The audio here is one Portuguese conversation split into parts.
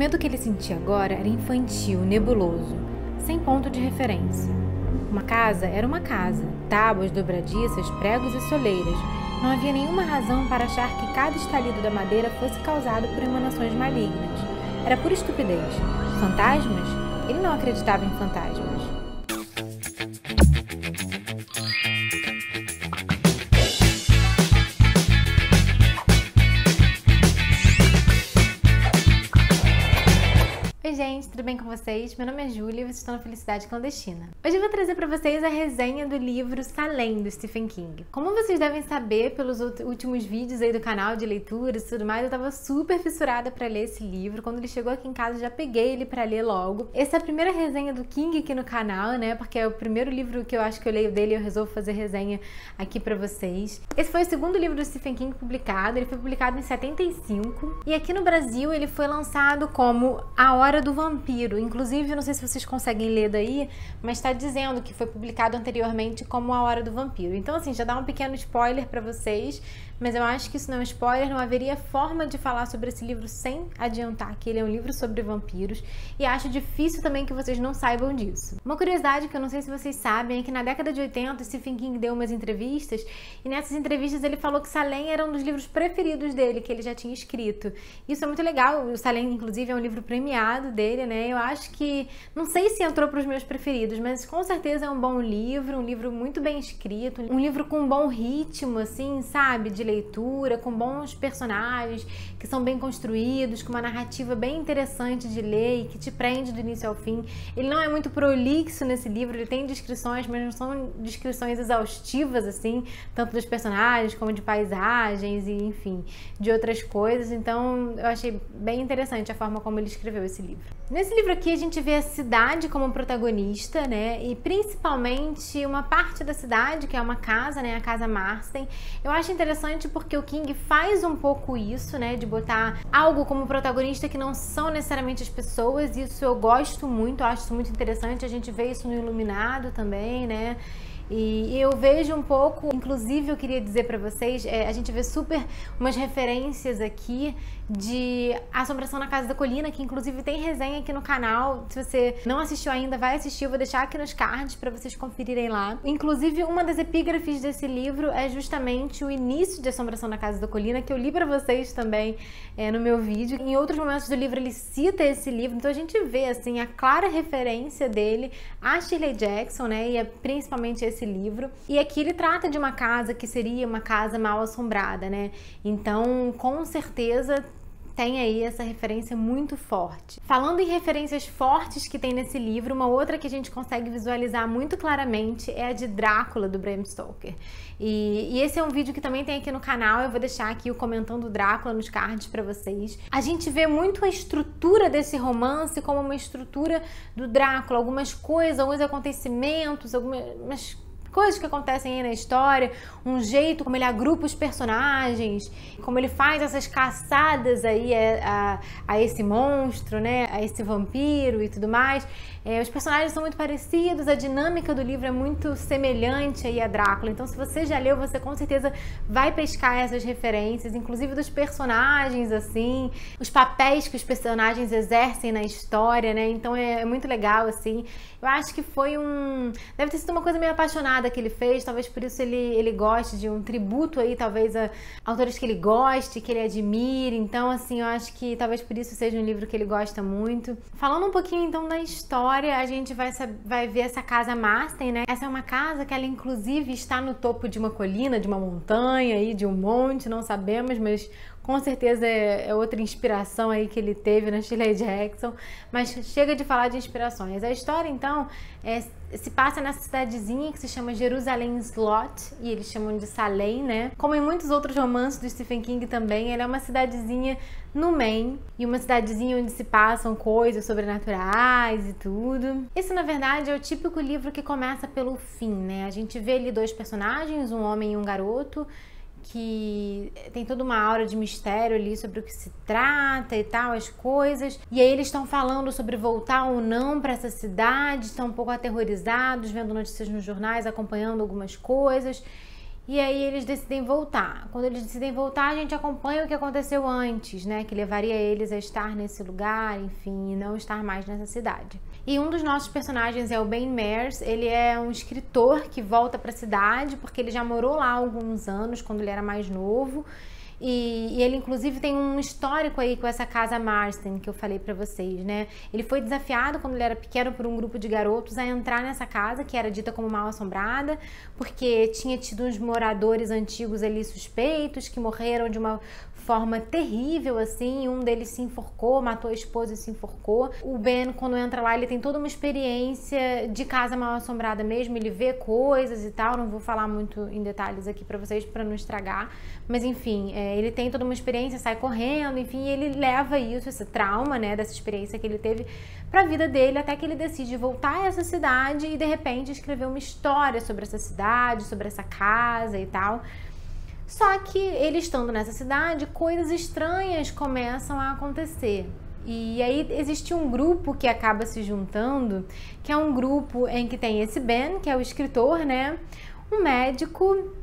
medo que ele sentia agora era infantil, nebuloso, sem ponto de referência. Uma casa era uma casa, tábuas dobradiças, pregos e soleiras. Não havia nenhuma razão para achar que cada estalido da madeira fosse causado por emanações malignas. Era pura estupidez. Fantasmas? Ele não acreditava em fantasmas. Oi gente, tudo bem com vocês? Meu nome é Júlia e vocês estão na Felicidade Clandestina. Hoje eu vou trazer para vocês a resenha do livro Salem, do Stephen King. Como vocês devem saber pelos últimos vídeos aí do canal de leituras e tudo mais, eu tava super fissurada para ler esse livro. Quando ele chegou aqui em casa, eu já peguei ele para ler logo. Essa é a primeira resenha do King aqui no canal, né? Porque é o primeiro livro que eu acho que eu leio dele e eu resolvo fazer resenha aqui para vocês. Esse foi o segundo livro do Stephen King publicado. Ele foi publicado em 75 e aqui no Brasil ele foi lançado como A Hora do Vampiro. Inclusive, não sei se vocês conseguem ler daí, mas tá dizendo que foi publicado anteriormente como A Hora do Vampiro. Então, assim, já dá um pequeno spoiler pra vocês, mas eu acho que isso não é spoiler, não haveria forma de falar sobre esse livro sem adiantar que ele é um livro sobre vampiros, e acho difícil também que vocês não saibam disso. Uma curiosidade que eu não sei se vocês sabem é que na década de 80, Stephen King deu umas entrevistas, e nessas entrevistas ele falou que Salem era um dos livros preferidos dele, que ele já tinha escrito. Isso é muito legal, o Salem, inclusive, é um livro premiado dele, né? Eu acho que, não sei se entrou para os meus preferidos, mas com certeza é um bom livro, um livro muito bem escrito, um livro com um bom ritmo, assim, sabe, de leitura, com bons personagens que são bem construídos, com uma narrativa bem interessante de ler e que te prende do início ao fim. Ele não é muito prolixo nesse livro, ele tem descrições, mas não são descrições exaustivas, assim, tanto dos personagens como de paisagens e, enfim, de outras coisas. Então, eu achei bem interessante a forma como ele escreveu esse livro. Nesse livro aqui a gente vê a cidade como protagonista, né, e principalmente uma parte da cidade, que é uma casa, né, a Casa Marsden. Eu acho interessante porque o King faz um pouco isso, né, de botar algo como protagonista que não são necessariamente as pessoas. Isso eu gosto muito, eu acho isso muito interessante. A gente vê isso no Iluminado também, né. E eu vejo um pouco, inclusive eu queria dizer pra vocês, a gente vê super umas referências aqui de Assombração na Casa da Colina, que inclusive tem resenha aqui no canal. Se você não assistiu ainda, vai assistir, eu vou deixar aqui nos cards pra vocês conferirem lá. Inclusive, uma das epígrafes desse livro é justamente o início de Assombração na Casa da Colina, que eu li pra vocês também no meu vídeo. Em outros momentos do livro ele cita esse livro, então a gente vê assim a clara referência dele a Shirley Jackson, né, e principalmente esse livro. E aqui ele trata de uma casa que seria uma casa mal assombrada, né? Então, com certeza tem aí essa referência muito forte. Falando em referências fortes que tem nesse livro, uma outra que a gente consegue visualizar muito claramente é a de Drácula, do Bram Stoker. E esse é um vídeo que também tem aqui no canal, eu vou deixar aqui o comentando Drácula nos cards pra vocês. A gente vê muito a estrutura desse romance como uma estrutura do Drácula, algumas coisas, alguns acontecimentos, algumas coisas que acontecem aí na história, um jeito como ele agrupa os personagens, como ele faz essas caçadas aí a esse monstro, né, a esse vampiro e tudo mais. Os personagens são muito parecidos, a dinâmica do livro é muito semelhante aí a Drácula, então se você já leu, você com certeza vai pescar essas referências, inclusive dos personagens, assim, os papéis que os personagens exercem na história, né, então é muito legal, assim. Eu acho que foi deve ter sido uma coisa meio apaixonada que ele fez, talvez por isso ele goste de um tributo aí, talvez a autores que ele goste, que ele admire. Então, assim, eu acho que talvez por isso seja um livro que ele gosta muito. Falando um pouquinho, então, da história, a gente vai ver essa Casa Marsden, né? Essa é uma casa que ela, inclusive, está no topo de uma colina, de uma montanha aí, de um monte, não sabemos, mas com certeza é outra inspiração aí que ele teve na Shirley Jackson, mas chega de falar de inspirações. A história, então, se passa nessa cidadezinha que se chama Jerusalém Slot, e eles chamam de Salem, né? Como em muitos outros romances do Stephen King também, ela é uma cidadezinha no Maine, e uma cidadezinha onde se passam coisas sobrenaturais e tudo. Esse, na verdade, é o típico livro que começa pelo fim, né? A gente vê ali dois personagens, um homem e um garoto, que tem toda uma aura de mistério ali sobre o que se trata e tal, as coisas. E aí eles estão falando sobre voltar ou não para essa cidade, estão um pouco aterrorizados, vendo notícias nos jornais, acompanhando algumas coisas. E aí eles decidem voltar. Quando eles decidem voltar, a gente acompanha o que aconteceu antes, né? Que levaria eles a estar nesse lugar, enfim, e não estar mais nessa cidade. E um dos nossos personagens é o Ben Mears. Ele é um escritor que volta para a cidade porque ele já morou lá há alguns anos, quando ele era mais novo. E ele, inclusive, tem um histórico aí com essa casa Marston, que eu falei pra vocês, né? Ele foi desafiado, quando ele era pequeno, por um grupo de garotos a entrar nessa casa, que era dita como mal-assombrada, porque tinha tido uns moradores antigos ali suspeitos, que morreram de uma forma terrível, assim. Um deles se enforcou, matou a esposa e se enforcou. O Ben, quando entra lá, ele tem toda uma experiência de casa mal-assombrada mesmo, ele vê coisas e tal. Não vou falar muito em detalhes aqui pra vocês, pra não estragar, mas enfim, ele tem toda uma experiência, sai correndo, enfim, ele leva isso, esse trauma, né, dessa experiência que ele teve pra vida dele, até que ele decide voltar a essa cidade e de repente escrever uma história sobre essa cidade, sobre essa casa e tal. Só que ele estando nessa cidade, coisas estranhas começam a acontecer. E aí existe um grupo que acaba se juntando, que é um grupo em que tem esse Ben, que é o escritor, né, um médico,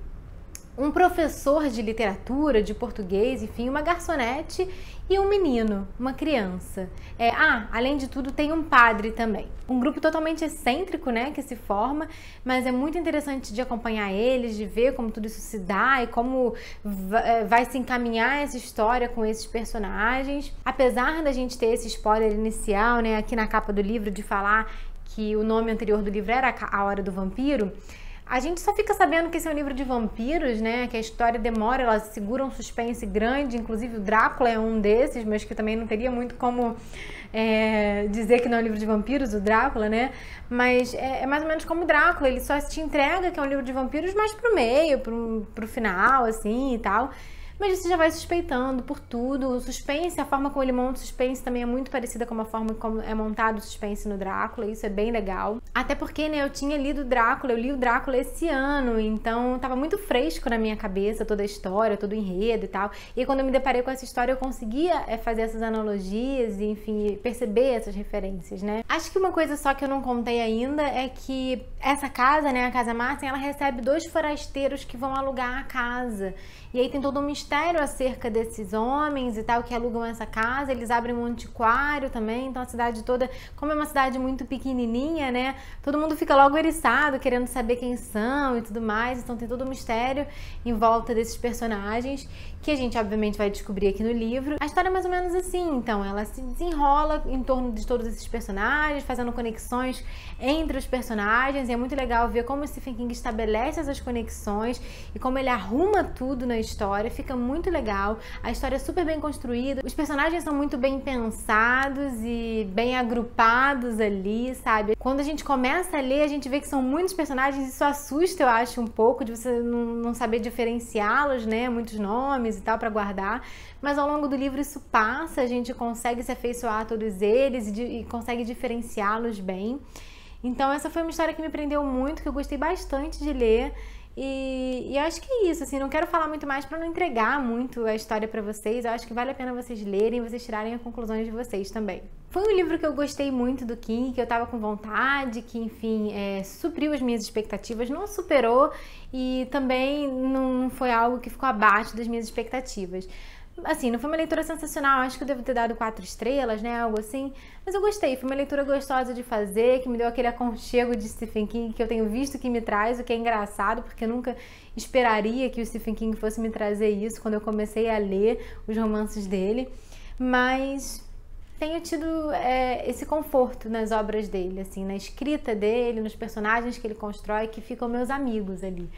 um professor de literatura, de português, enfim, uma garçonete e um menino, uma criança. Além de tudo, tem um padre também. Um grupo totalmente excêntrico, né, que se forma, mas é muito interessante de acompanhar eles, de ver como tudo isso se dá e como vai se encaminhar essa história com esses personagens. Apesar da gente ter esse spoiler inicial, né, aqui na capa do livro, de falar que o nome anterior do livro era A Hora do Vampiro, a gente só fica sabendo que esse é um livro de vampiros, né? Que a história demora, ela segura um suspense grande, inclusive o Drácula é um desses, mas que também não teria muito como dizer que não é um livro de vampiros, o Drácula, né? Mas é mais ou menos como o Drácula, ele só te entrega que é um livro de vampiros mais pro meio, pro final, assim, e tal. Mas você já vai suspeitando por tudo. O suspense, a forma como ele monta o suspense também é muito parecida com a forma como é montado o suspense no Drácula. Isso é bem legal. Até porque, né, eu tinha lido Drácula, eu li o Drácula esse ano, então tava muito fresco na minha cabeça toda a história, todo o enredo e tal. E quando eu me deparei com essa história, eu conseguia fazer essas analogias e, enfim, perceber essas referências, né? Acho que uma coisa só que eu não contei ainda é que essa casa, né, a Casa Marston, ela recebe 2 forasteiros que vão alugar a casa. E aí tem todo um mistério acerca desses homens e tal que alugam essa casa. Eles abrem um antiquário também, então a cidade toda, como é uma cidade muito pequenininha, né, todo mundo fica logo eriçado, querendo saber quem são e tudo mais. Então tem todo um mistério em volta desses personagens, que a gente obviamente vai descobrir aqui no livro. A história é mais ou menos assim, então ela se desenrola em torno de todos esses personagens, fazendo conexões entre os personagens, e é muito legal ver como o Stephen King estabelece essas conexões e como ele arruma tudo na história. Fica muito legal, a história é super bem construída, os personagens são muito bem pensados e bem agrupados ali, sabe? Quando a gente começa a ler, a gente vê que são muitos personagens, isso assusta, eu acho, um pouco, de você não saber diferenciá-los, né? Muitos nomes e tal para guardar, mas ao longo do livro isso passa, a gente consegue se afeiçoar a todos eles e consegue diferenciá-los bem. Então essa foi uma história que me prendeu muito, que eu gostei bastante de ler. E eu acho que é isso, assim, não quero falar muito mais para não entregar muito a história para vocês. Eu acho que vale a pena vocês lerem, vocês tirarem as conclusões de vocês também. Foi um livro que eu gostei muito do King, que eu tava com vontade, que, enfim, supriu as minhas expectativas, não superou e também não foi algo que ficou abaixo das minhas expectativas. Assim, não foi uma leitura sensacional, acho que eu devo ter dado 4 estrelas, né, algo assim, mas eu gostei, foi uma leitura gostosa de fazer, que me deu aquele aconchego de Stephen King que eu tenho visto que me traz, o que é engraçado, porque eu nunca esperaria que o Stephen King fosse me trazer isso quando eu comecei a ler os romances dele, mas tenho tido esse conforto nas obras dele, assim, na escrita dele, nos personagens que ele constrói, que ficam meus amigos ali.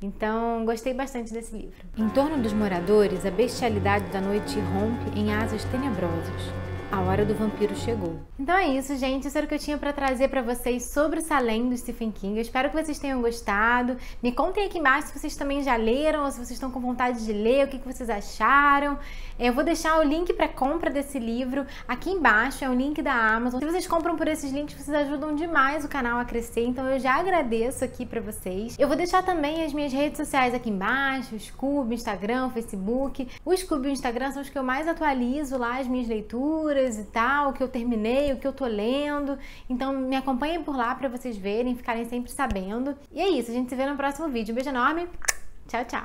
Então, gostei bastante desse livro. Em torno dos moradores, a bestialidade da noite rompe em asas tenebrosos. A hora do vampiro chegou. Então é isso, gente. Isso era o que eu tinha pra trazer pra vocês sobre o Salem do Stephen King. Eu espero que vocês tenham gostado. Me contem aqui embaixo se vocês também já leram ou se vocês estão com vontade de ler, o que vocês acharam. Eu vou deixar o link pra compra desse livro aqui embaixo, é o link da Amazon. Se vocês compram por esses links, vocês ajudam demais o canal a crescer, então eu já agradeço aqui pra vocês. Eu vou deixar também as minhas redes sociais aqui embaixo, o Scoob, Instagram, o Facebook. O Scoob e o Instagram são os que eu mais atualizo lá, as minhas leituras e tal, o que eu terminei, o que eu tô lendo. Então me acompanhem por lá pra vocês verem, ficarem sempre sabendo. E é isso, a gente se vê no próximo vídeo. Um beijo enorme, Tchau, tchau!